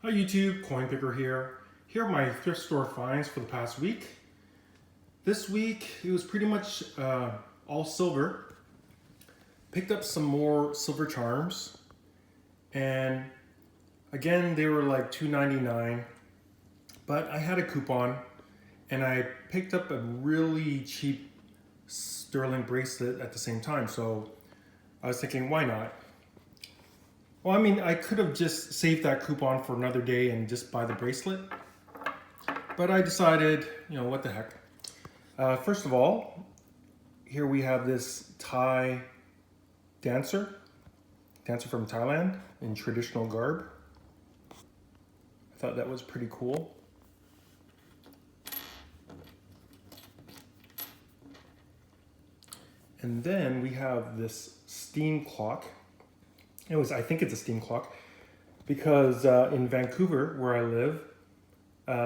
Hi YouTube, Coinpicker here. Here are my thrift store finds for the past week. This week it was pretty much all silver. Picked up some more silver charms, and again they were like $2.99, but I had a coupon and I picked up a really cheap sterling bracelet at the same time, so I was thinking, why not? Well, I mean, I could have just saved that coupon for another day and just buy the bracelet, but I decided, what the heck. First of all, here we have this Thai dancer from Thailand in traditional garb. I thought that was pretty cool. And then we have this steam clock. I think it's a steam clock because in Vancouver, where I live,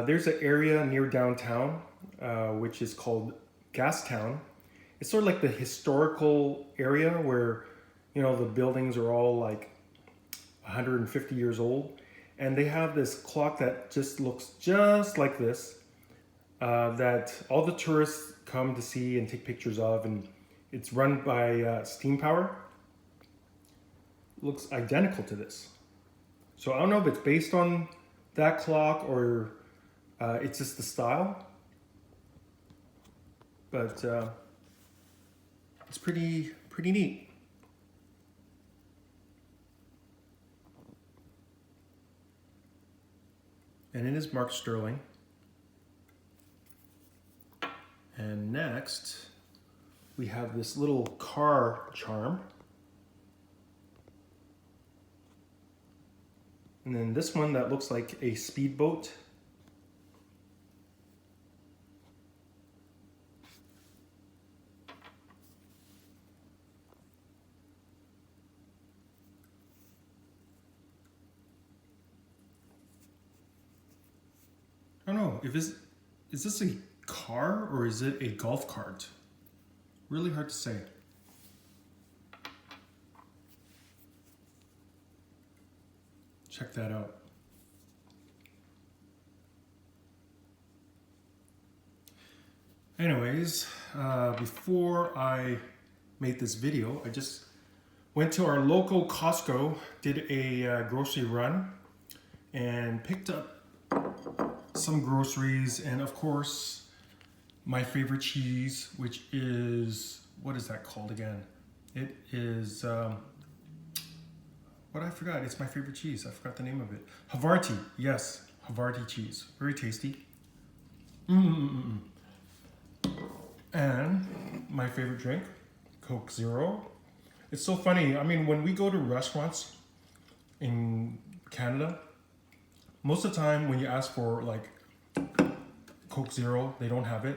there's an area near downtown which is called Gastown. It's sort of like the historical area where, the buildings are all like 150 years old. And they have this clock that just looks just like this, that all the tourists come to see and take pictures of. And it's run by steam power. Looks identical to this. So I don't know if it's based on that clock or it's just the style, but it's pretty neat. And it is marked sterling. And next we have this little car charm. And then this one that looks like a speedboat. I don't know, is this a car or is it a golf cart? Really hard to say. Check that out. Anyways, before I made this video, I just went to our local Costco, did a grocery run, and picked up some groceries, and of course, my favorite cheese, which is, what is that called again? It is, I forgot, it's my favorite cheese. I forgot the name of it. Havarti, yes, Havarti cheese. Very tasty. And my favorite drink, Coke Zero. It's so funny. I mean, when we go to restaurants in Canada, most of the time when you ask for like Coke Zero, they don't have it.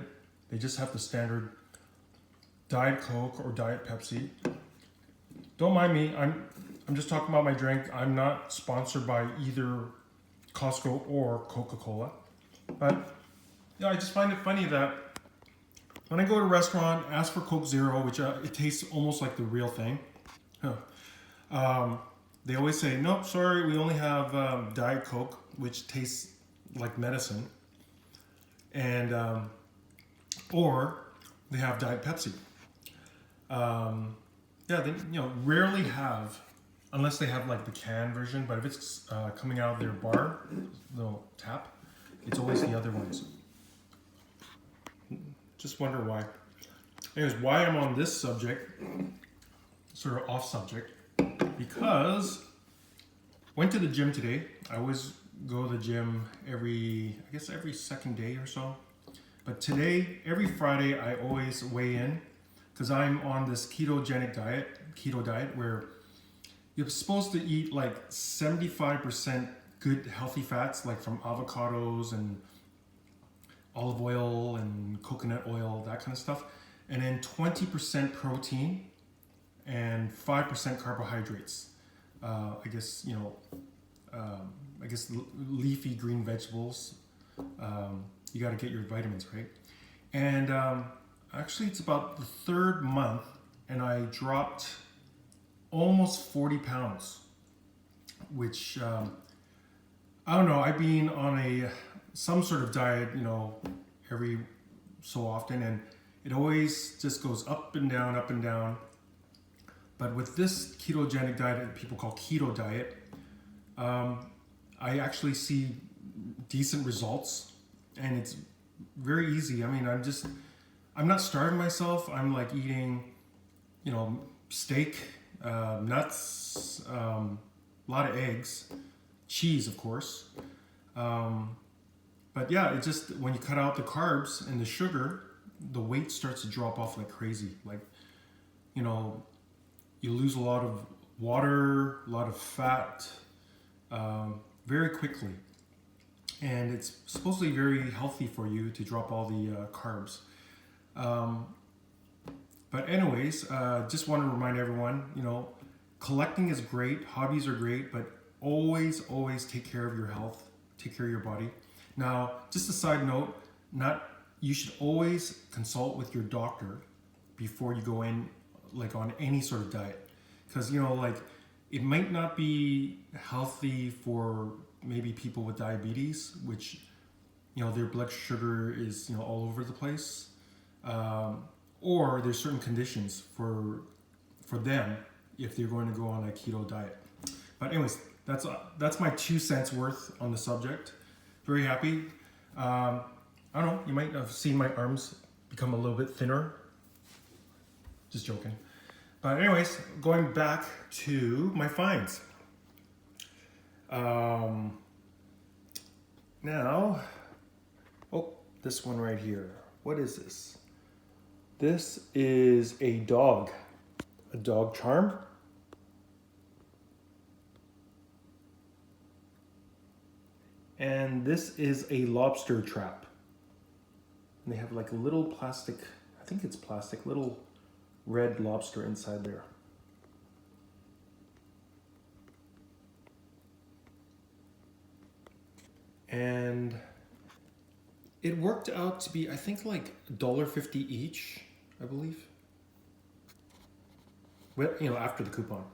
They just have the standard Diet Coke or Diet Pepsi. Don't mind me, I'm just talking about my drink. I'm not sponsored by either Costco or Coca-Cola. But I just find it funny that when I go to a restaurant, ask for Coke Zero, which it tastes almost like the real thing. They always say, nope, sorry, we only have Diet Coke, which tastes like medicine. And, or they have Diet Pepsi. They rarely have, unless they have like the can version, but if it's coming out of their bar, they'll tap, it's always the other ones. Just wonder why. Anyways, why I'm on this subject, sort of off subject, because went to the gym today. I always go to the gym every second day or so. But today, every Friday, I always weigh in because I'm on this keto diet where you're supposed to eat like 75% good healthy fats, like from avocados and olive oil and coconut oil, that kind of stuff. And then 20% protein and 5% carbohydrates. Leafy green vegetables. You got to get your vitamins, right? And actually it's about the third month and I dropped almost 40 pounds, which I don't know, I've been on some sort of diet, you know, every so often, and it always just goes up and down, up and down. But with this ketogenic diet that people call keto diet, I actually see decent results, and it's very easy. I mean, I'm not starving myself. I'm like eating, you know, steak, nuts, a lot of eggs, cheese, of course. But yeah, it just, when you cut out the carbs and the sugar, the weight starts to drop off like crazy. Like, you know, you lose a lot of water, a lot of fat, very quickly. And it's supposedly very healthy for you to drop all the carbs. But anyways, just want to remind everyone, you know, collecting is great, hobbies are great, but always, always take care of your health, take care of your body. Now, just a side note, you should always consult with your doctor before you go in, like on any sort of diet. Because, you know, like it might not be healthy for maybe people with diabetes, which, you know, their blood sugar is, you know, all over the place. Or there's certain conditions for them if they're going to go on a keto diet. But anyways, that's my 2 cents worth on the subject. Very happy. I don't know, you might have seen my arms become a little bit thinner. Just joking. But anyways, going back to my finds. Now, oh, this one right here. What is this? This is a dog charm. And this is a lobster trap. And they have like a little plastic, I think it's plastic, little red lobster inside there. And it worked out to be, I think, like $1.50 each, I believe. Well, you know, after the coupon.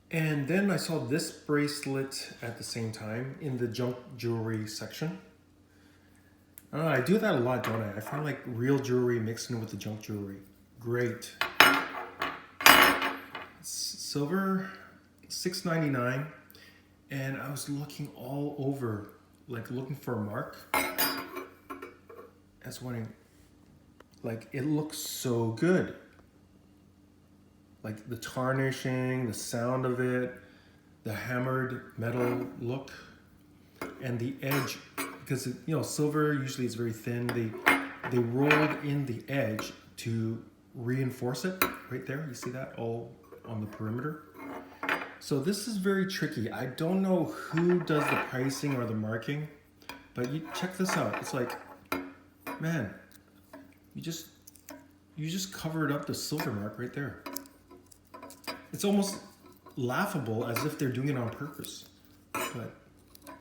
And then I saw this bracelet at the same time in the junk jewelry section. I do that a lot, don't I? I find like real jewelry mixed in with the junk jewelry. Great. Silver, $6.99. And I was looking all over, like looking for a mark. I was wondering, like, it looks so good. Like the tarnishing, the sound of it, the hammered metal look, and the edge, because you know, silver usually is very thin. They rolled in the edge to reinforce it right there. You see that all on the perimeter? So this is very tricky. I don't know who does the pricing or the marking, but you check this out. It's like, man, you just covered up the silver mark right there. It's almost laughable, as if they're doing it on purpose. But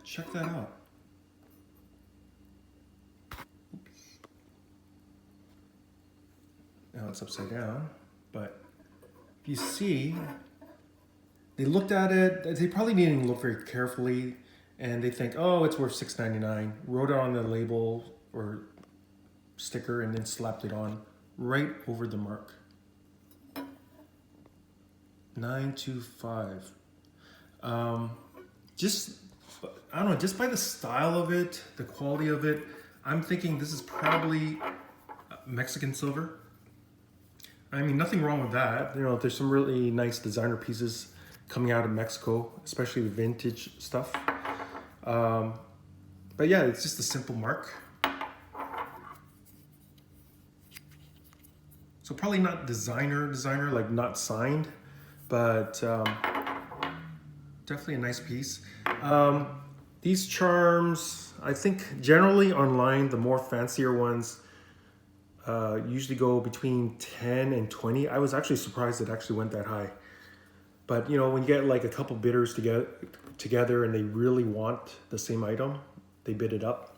check that out. Oops. Now it's upside down, but if you see, they looked at it, they probably didn't even look very carefully, and they think, oh, it's worth $6.99, wrote it on the label or sticker, and then slapped it on right over the mark. $9.25. Just, I don't know, just by the style of it, the quality of it, I'm thinking this is probably Mexican silver. I mean, nothing wrong with that. You know, there's some really nice designer pieces coming out of Mexico, especially the vintage stuff. But yeah, it's just a simple mark. So probably not designer, like not signed, but definitely a nice piece. These charms, I think generally online, the more fancier ones usually go between 10 and 20. I was actually surprised it actually went that high. But you know, when you get like a couple bidders together and they really want the same item, they bid it up.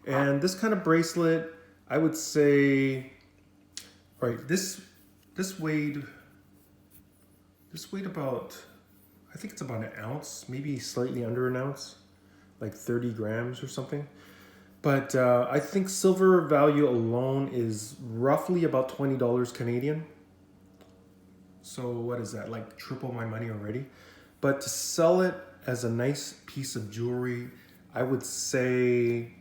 And this kind of bracelet, I would say, right, this weighed about, I I think it's about an ounce, maybe slightly under an ounce, like 30 grams or something. But I think silver value alone is roughly about $20 Canadian. So what is that, like triple my money already? But to sell it as a nice piece of jewelry, I would say,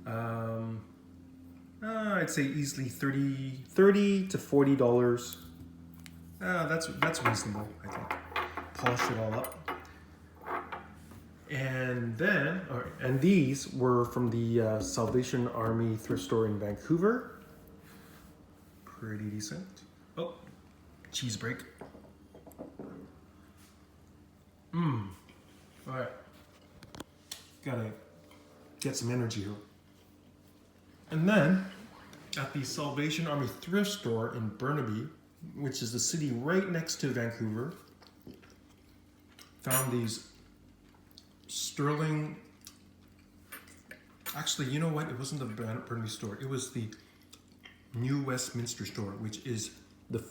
I'd say easily $30 to $40. That's reasonable, I think. Polish it all up. And then, and these were from the Salvation Army thrift store in Vancouver. Pretty decent. Oh, cheese break. All right. Gotta get some energy here. And then, at the Salvation Army thrift store in Burnaby, which is the city right next to Vancouver, found these sterling. Actually, you know what? It wasn't the Burnaby store. It was the New Westminster store, which is the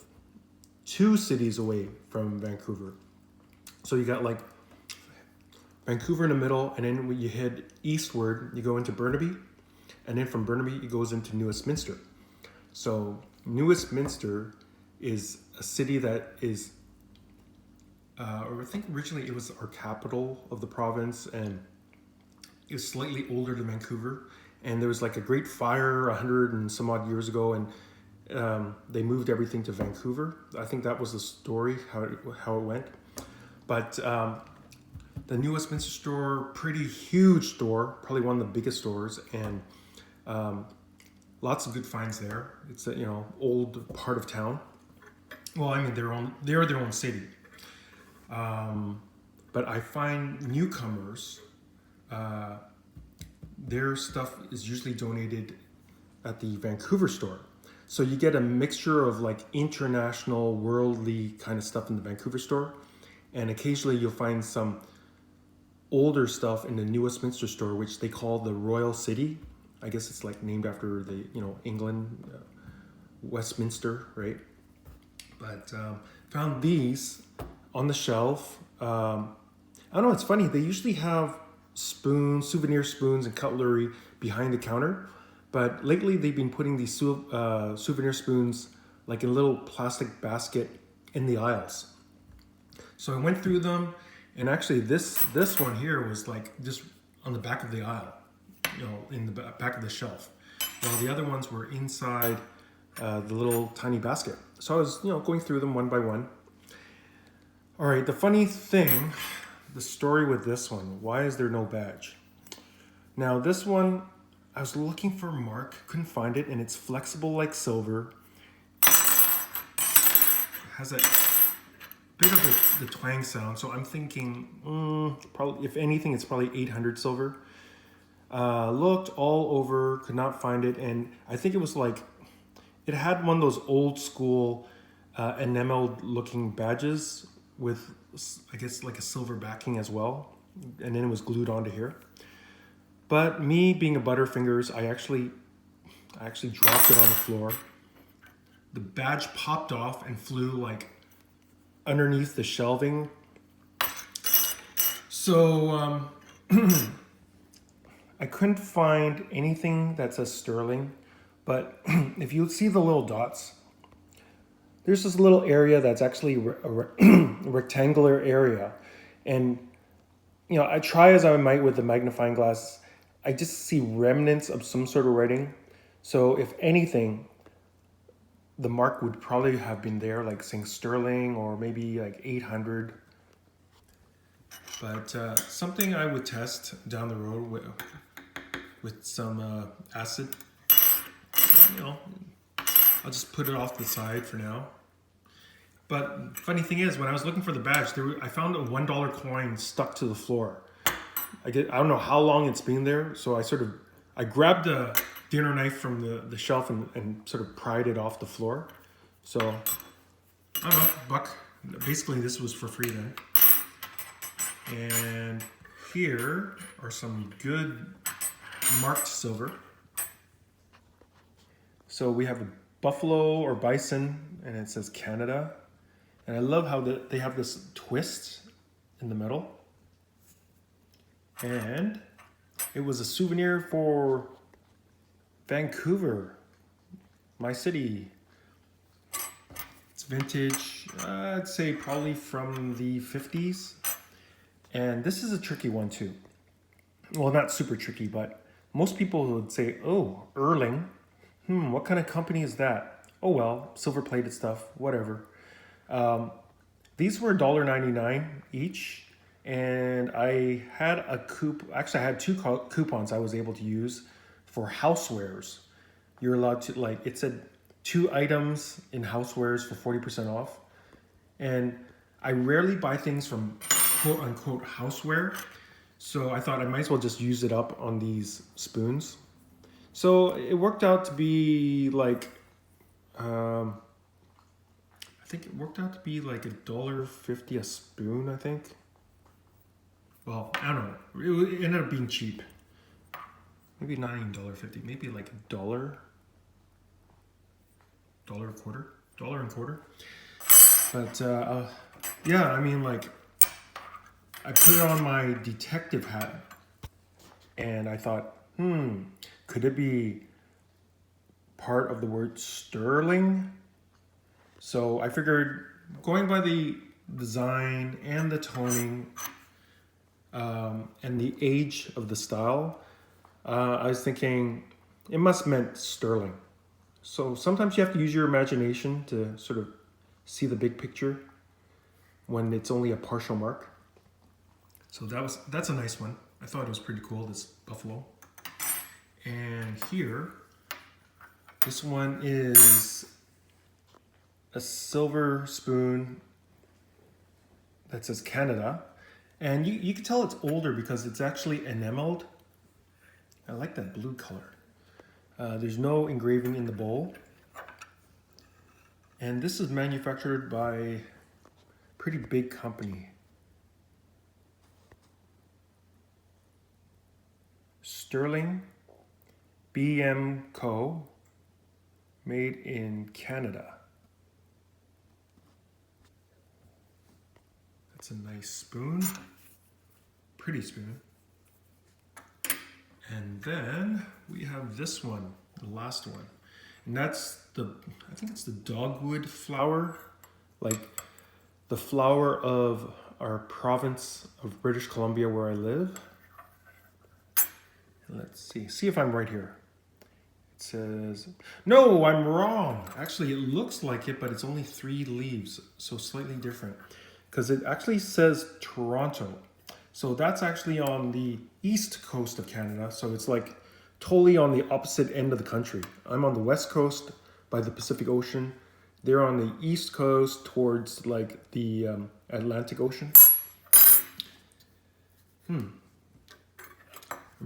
2 cities away from Vancouver. So you got like Vancouver in the middle, and then when you head eastward, you go into Burnaby, and then from Burnaby, it goes into New Westminster. So New Westminster is a city that is, or I think originally it was our capital of the province, and it was slightly older than Vancouver. And there was like a great fire 100 and some odd years ago, and they moved everything to Vancouver. I think that was the story, how it went. But the New Westminster store, pretty huge store, probably one of the biggest stores, and lots of good finds there. It's a old part of town. Well, I mean they're their own city. But I find newcomers, their stuff is usually donated at the Vancouver store. So you get a mixture of like international, worldly kind of stuff in the Vancouver store. And occasionally you'll find some older stuff in the New Westminster store, which they call the Royal City. I guess it's like named after the, England, Westminster, right? But found these on the shelf. I don't know, it's funny. They usually have spoons, souvenir spoons and cutlery behind the counter. But lately they've been putting these souvenir spoons like in a little plastic basket in the aisles. So I went through them, and actually this one here was like just on the back of the aisle, in the back of the shelf, while the other ones were inside the little tiny basket. So I was, going through them one by one. All right, the funny thing, the story with this one, why is there no badge? Now this one, I was looking for a mark, couldn't find it, and it's flexible like silver. It has a bit of the twang sound, so I'm thinking, probably, if anything, it's probably 800 silver. Looked all over, could not find it, and I think it was like, it had one of those old school enameled looking badges with, I guess, like a silver backing as well, and then it was glued onto here. But me being a Butterfingers, I actually dropped it on the floor. The badge popped off and flew like underneath the shelving. So I couldn't find anything that says sterling, but if you see the little dots, there's this little area that's actually a rectangular area. And, I try as I might with the magnifying glass, I just see remnants of some sort of writing. So if anything, the mark would probably have been there, like saying sterling or maybe like 800. But something I would test down the road with some acid. I'll just put it off to the side for now. But funny thing is, when I was looking for the badge, I found a $1 coin stuck to the floor. I don't know how long it's been there, so I grabbed a dinner knife from the shelf and sort of pried it off the floor. So, I don't know, buck. Basically, this was for free then. And here are some good marked silver. So we have a buffalo or bison, and it says Canada. And I love how they have this twist in the middle. And it was a souvenir for Vancouver, my city. It's vintage, I'd say probably from the 50s. And this is a tricky one too. Well, not super tricky, but most people would say, oh, Erling. What kind of company is that? Oh well, silver plated stuff, whatever. These were $1.99 each. And I had actually I had two coupons I was able to use for housewares. You're allowed to, like, it said 2 items in housewares for 40% off. And I rarely buy things from quote unquote houseware. So I thought I might as well just use it up on these spoons. So it worked out to be like, I think it worked out to be like $1.50 a spoon, I think. Well, I don't know. It ended up being cheap. Maybe not even $1.50. Maybe like $1, $1.25. But yeah, I mean, like, I put it on my detective hat, and I thought, could it be part of the word sterling? So I figured, going by the design and the toning, and the age of the style, I was thinking it must meant sterling. So sometimes you have to use your imagination to sort of see the big picture when it's only a partial mark. So that's a nice one. I thought it was pretty cool, this buffalo. And here, this one is a silver spoon that says Canada. And you can tell it's older because it's actually enameled. I like that blue color. There's no engraving in the bowl. And this is manufactured by a pretty big company. Sterling BM Co. Made in Canada. That's a nice spoon. Pretty spoon. And then we have this one, the last one. And that's I think it's the dogwood flower, like the flower of our province of British Columbia where I live. Let's see if I'm right here. It says, no, I'm wrong. Actually, it looks like it, but it's only 3 leaves, so slightly different. Because it actually says Toronto. So that's actually on the east coast of Canada. So it's like totally on the opposite end of the country. I'm on the west coast by the Pacific Ocean. They're on the east coast towards like the Atlantic Ocean. I'm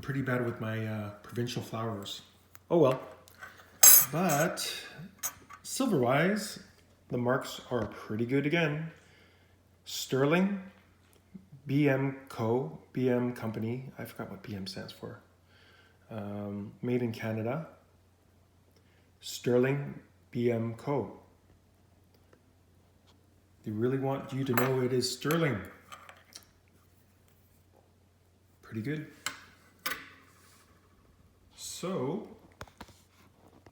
pretty bad with my provincial flowers. Oh well. But silver-wise, the marks are pretty good again. Sterling, BM Co., BM Company, I forgot what BM stands for. Made in Canada. Sterling, BM Co. They really want you to know it is sterling. Pretty good. So,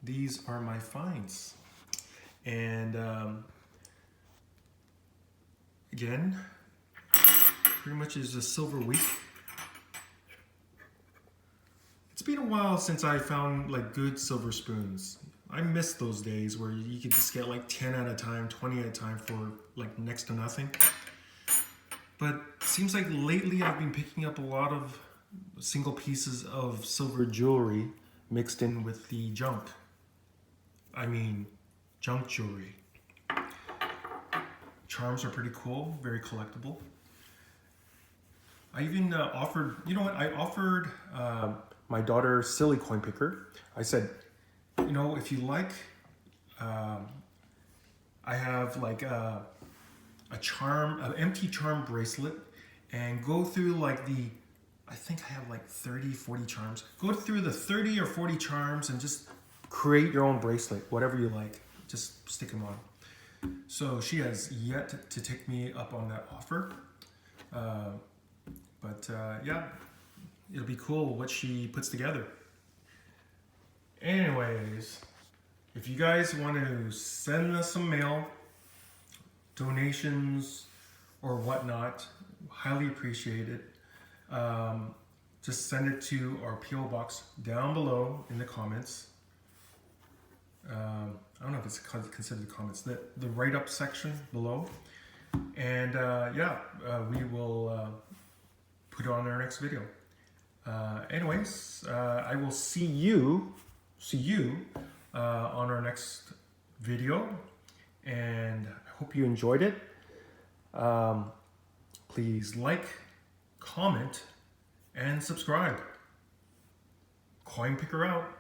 these are my finds. And again, pretty much is a silver week. It's been a while since I found like good silver spoons. I miss those days where you could just get like 10 at a time, 20 at a time for like next to nothing. But it seems like lately I've been picking up a lot of single pieces of silver jewelry mixed in with the junk. I mean, junk jewelry. Charms are pretty cool, very collectible. I even offered, you know what, I offered my daughter Silly Coinpicker. I said, you know, if you like, I have like a charm, an empty charm bracelet, and go through like I think I have like 30, 40 charms. Go through the 30 or 40 charms and just create your own bracelet, whatever you like. Just stick them on. So she has yet to take me up on that offer. Yeah, it'll be cool what she puts together. Anyways, if you guys want to send us some mail, donations, or whatnot, highly appreciate it. Just send it to our PO box down below in the comments. I don't know if it's considered the comments, the write-up section below. And we will put it on our next video. Anyways, I will see you on our next video, and I hope you enjoyed it. Please like, comment, and subscribe. Coinpicker out.